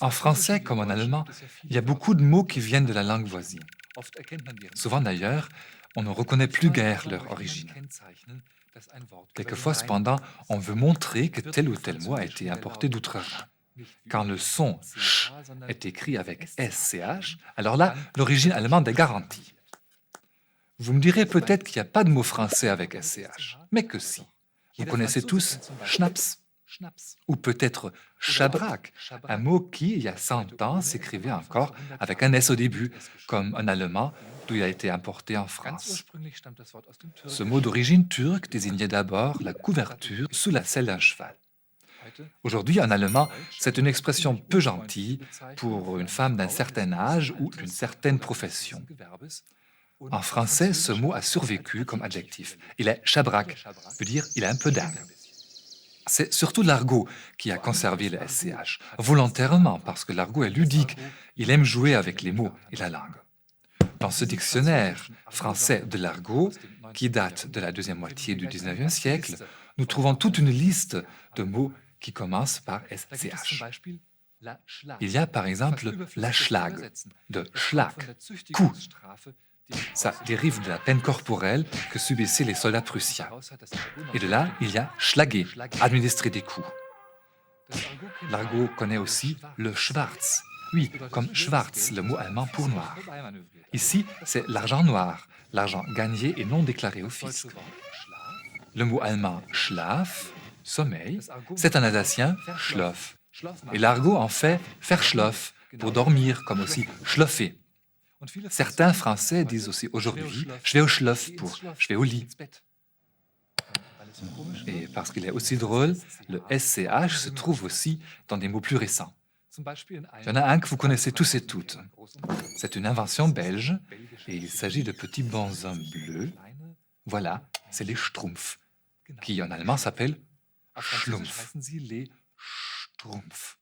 En français comme en allemand, il y a beaucoup de mots qui viennent de la langue voisine. Souvent d'ailleurs, on ne reconnaît plus guère leur origine. Quelquefois cependant, on veut montrer que tel ou tel mot a été importé d'outre-Rhin. Quand le son ch est écrit avec SCH, alors là, l'origine allemande est garantie. Vous me direz peut-être qu'il n'y a pas de mot français avec SCH, mais que si. Vous connaissez tous Schnaps, ou peut-être Schabrack, un mot qui, il y a 100 ans, s'écrivait encore avec un S au début, comme en allemand, d'où il a été importé en France. Ce mot d'origine turque désignait d'abord la couverture sous la selle d'un cheval. Aujourd'hui, en allemand, c'est une expression peu gentille pour une femme d'un certain âge ou d'une certaine profession. En français, ce mot a survécu comme adjectif. Il est Schabrack, veut dire il est un peu dingue. C'est surtout l'argot qui a conservé le SCH, volontairement parce que l'argot est ludique, il aime jouer avec les mots et la langue. Dans ce dictionnaire français de l'argot, qui date de la deuxième moitié du 19e siècle, nous trouvons toute une liste de mots qui commencent par SCH. Il y a par exemple la Schlag, de Schlag, coup. Ça dérive de la peine corporelle que subissaient les soldats prussiens. Et de là, il y a Schlager, administrer des coups. L'argot connaît aussi le Schwarz. Oui, comme Schwarz, le mot allemand pour noir. Ici, c'est l'argent noir, l'argent gagné et non déclaré au fisc. Le mot allemand Schlaf, sommeil, c'est en alsacien Schlof. Et l'argot en fait Verschlof, pour dormir, comme aussi schloffer. Certains Français disent aussi aujourd'hui « je vais au Schlof » pour « je vais au lit ». Et parce qu'il est aussi drôle, le SCH se trouve aussi dans des mots plus récents. Il y en a un que vous connaissez tous et toutes. C'est une invention belge et il s'agit de petits bonshommes bleus. Voilà, c'est les Schtroumpfs, qui en allemand s'appellent Schlumpf. Schtroumpf.